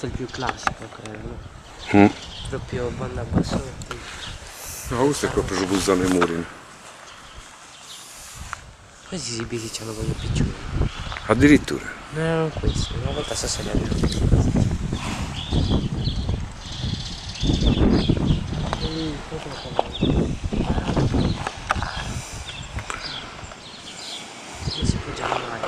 questo è il più classico, credo. Mm. Proprio banda bassotti. No, questo è proprio Giubuzzano e Murin. Questi si bisicciano con i piccioni. Addirittura. No, questi, una volta stasera li non si poggiano mai.